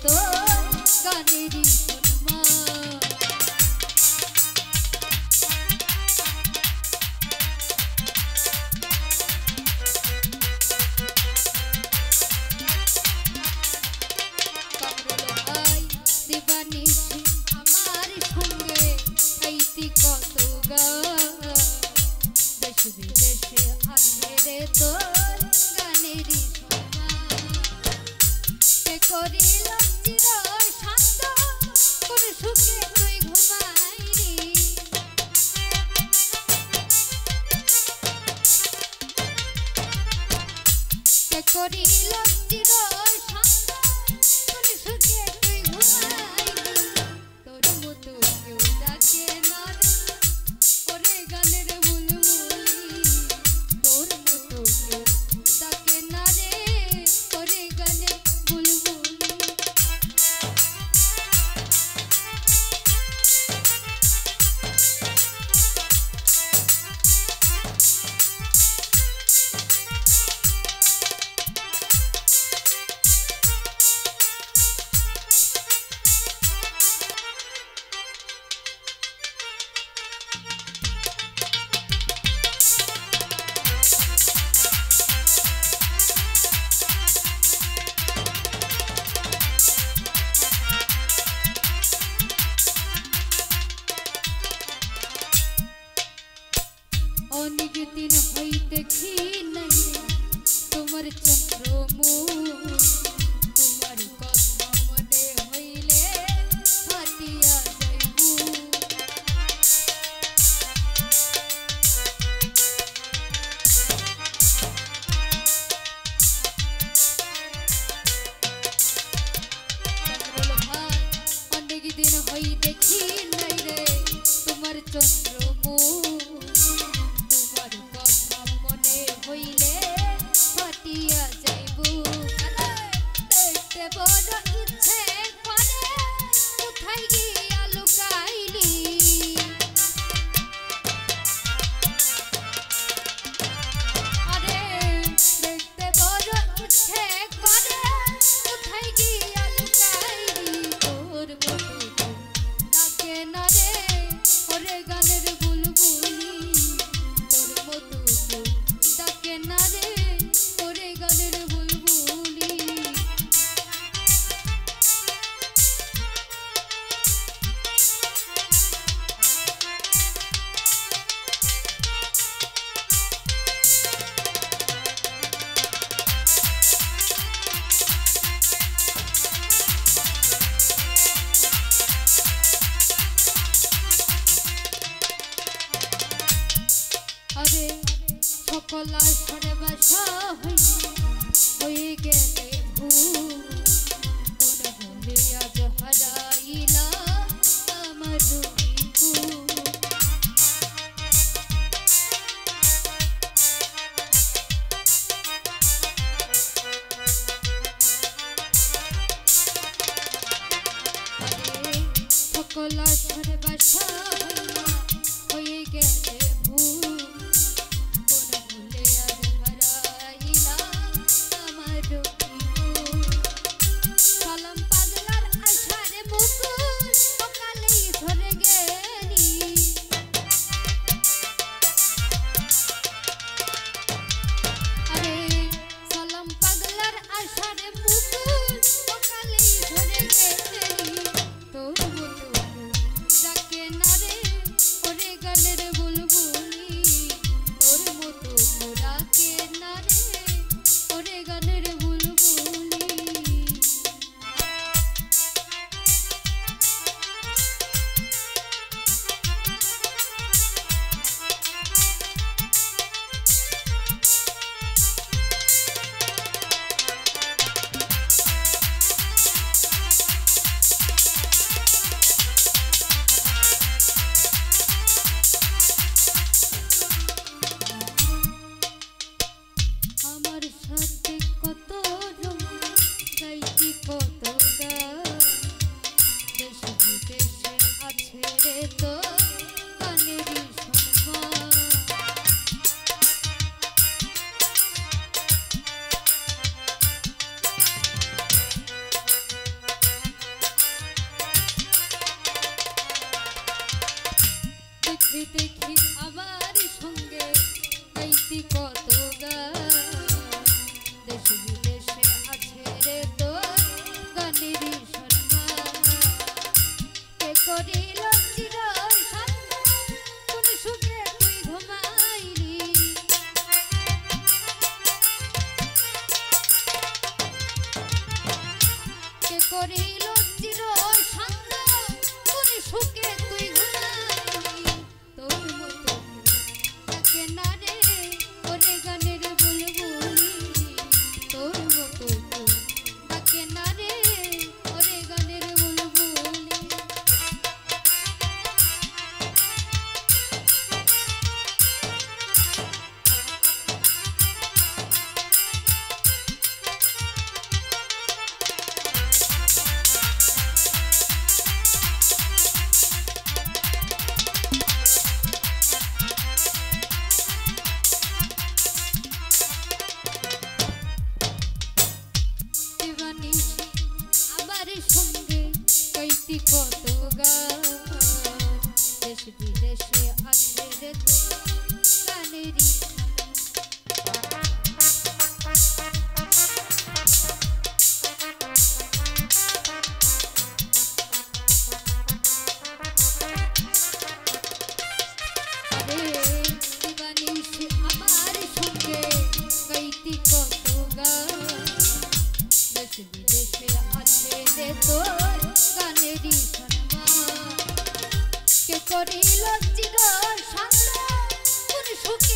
তোর গানেরই সুরমা। অনেক দিন হইতে দেখি নাই তোমার চন্দ্রমুখ, তোমার কথা মনে হইলে ফাটিয়া যাইব। অনেক দিন হই দেখি নাই রে তোমার চন্দ্রমুখ, সকলা সরে বাসা হয়ে গেলে ভুল, ভুলে আজ হারাইলা আমার সকলা সরে বাসা হয়ে গেলে ভুল, গানের বুলবুল দেখি আমার সঙ্গে গাইতি কত গান দেশ বিদেশে আছে রে তোর গানেরই সম্মান কে করিল চির সম্মান কোন সুখে তুই ঘুমাইলি কে করিল চির সম্মান কোন সুখে তুই ঘুমাইলি তোর মতো তাকে না রে ওরে গানের বুলবুলি তোর মতো তাকে না রে ওরে গানের বুলবুলি সঙ্গে কইতি কত গান দেশ বিদেশে আছে রে গানেরই আমার সঙ্গে কইতি কত গান দেশ বিদেশে আছে রে তোর গানেরই সম্মান কে করিল চির সম্মান কোন সুখে